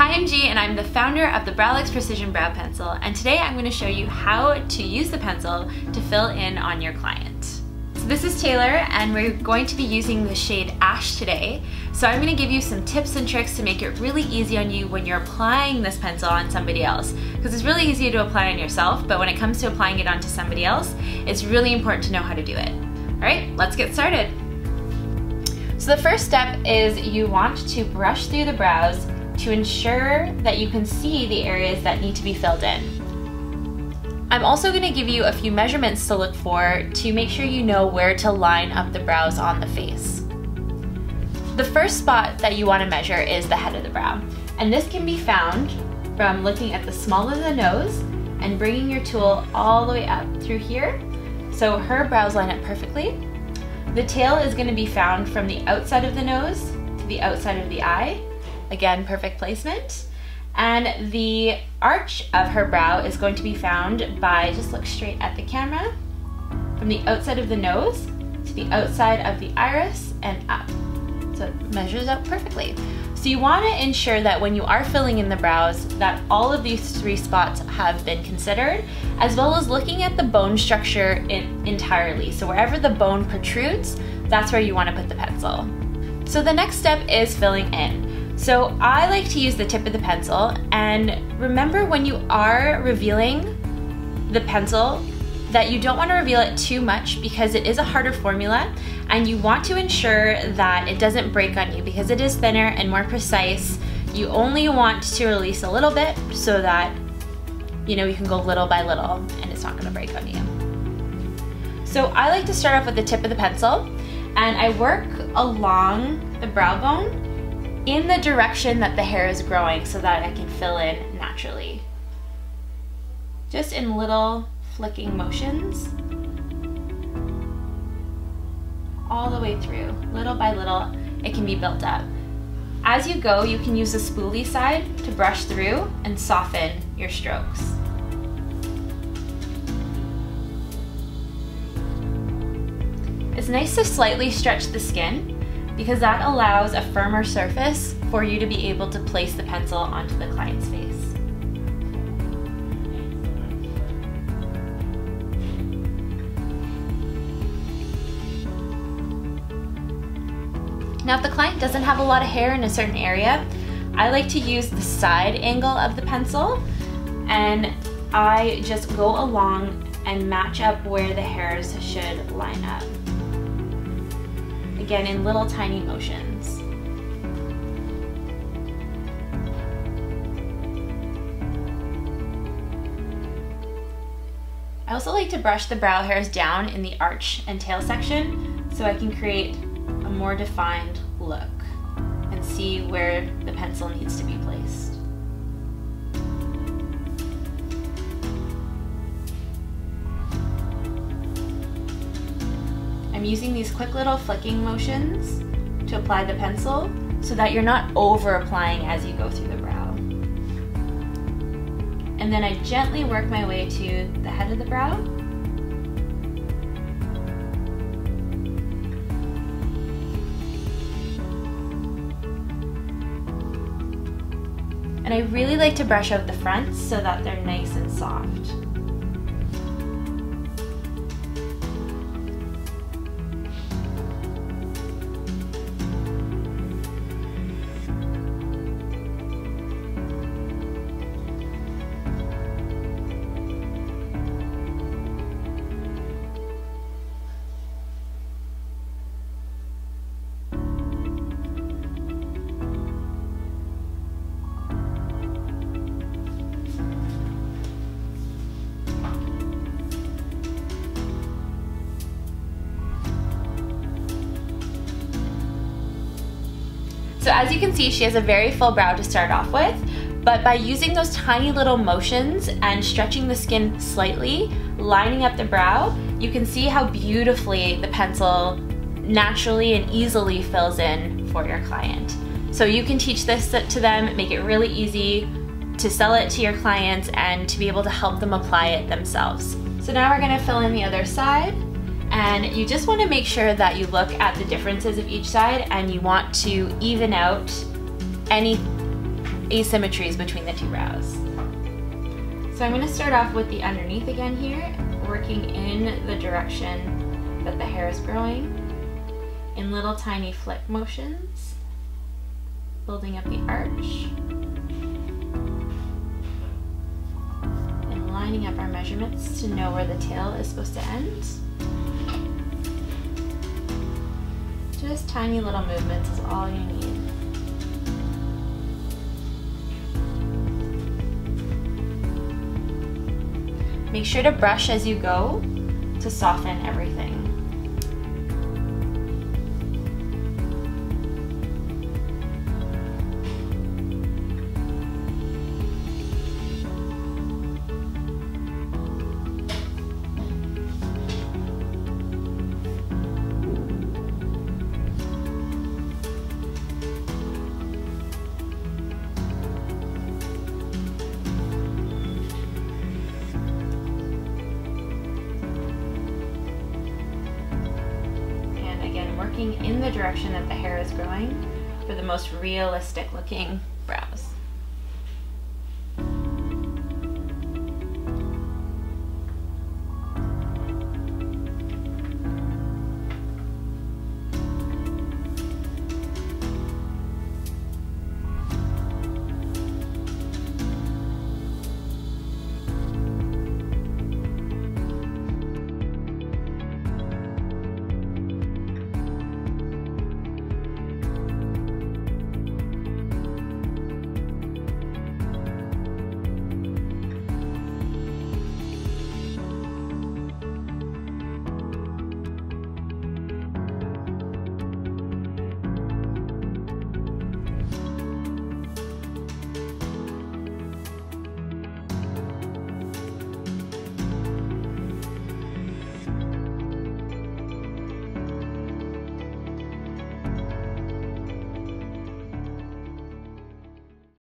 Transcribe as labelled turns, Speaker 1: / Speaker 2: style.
Speaker 1: Hi, I'm G and I'm the founder of the browluxe Precision Brow Pencil, and today I'm going to show you how to use the pencil to fill in on your client. So this is Taylor and we're going to be using the shade Ash today. So I'm going to give you some tips and tricks to make it really easy on you when you're applying this pencil on somebody else. Because it's really easy to apply on yourself, but when it comes to applying it onto somebody else, it's really important to know how to do it. Alright, let's get started. So the first step is you want to brush through the brows to ensure that you can see the areas that need to be filled in. I'm also going to give you a few measurements to look for to make sure you know where to line up the brows on the face. The first spot that you want to measure is the head of the brow, and this can be found from looking at the small of the nose and bringing your tool all the way up through here so her brows line up perfectly. The tail is going to be found from the outside of the nose to the outside of the eye. Again, perfect placement. And the arch of her brow is going to be found by, just look straight at the camera, from the outside of the nose to the outside of the iris and up. So it measures out perfectly. So you want to ensure that when you are filling in the brows that all of these three spots have been considered, as well as looking at the bone structure entirely. So wherever the bone protrudes, that's where you want to put the pencil. So the next step is filling in. So I like to use the tip of the pencil, and remember when you are revealing the pencil that you don't want to reveal it too much because it is a harder formula and you want to ensure that it doesn't break on you because it is thinner and more precise. You only want to release a little bit so that you can go little by little and it's not going to break on you. So I like to start off with the tip of the pencil and I work along the brow bone in the direction that the hair is growing so that I can fill in naturally. Just in little flicking motions all the way through. Little by little, it can be built up. As you go, you can use the spoolie side to brush through and soften your strokes. It's nice to slightly stretch the skin because that allows a firmer surface for you to be able to place the pencil onto the client's face. Now if the client doesn't have a lot of hair in a certain area, I like to use the side angle of the pencil and I just go along and match up where the hairs should line up. Again, in little tiny motions. I also like to brush the brow hairs down in the arch and tail section so I can create a more defined look and see where the pencil needs to be placed. I'm using these quick little flicking motions to apply the pencil so that you're not over applying as you go through the brow. And then I gently work my way to the head of the brow. And I really like to brush out the fronts so that they're nice and soft. So as you can see, she has a very full brow to start off with, but by using those tiny little motions and stretching the skin slightly, lining up the brow, you can see how beautifully the pencil naturally and easily fills in for your client. So you can teach this to them, make it really easy to sell it to your clients and to be able to help them apply it themselves. So now we're going to fill in the other side. And you just want to make sure that you look at the differences of each side and you want to even out any asymmetries between the two brows. So I'm going to start off with the underneath again here, working in the direction that the hair is growing in little tiny flick motions, building up the arch, and lining up our measurements to know where the tail is supposed to end. Just tiny little movements is all you need. Make sure to brush as you go to soften everything. Working in the direction that the hair is growing for the most realistic looking brows.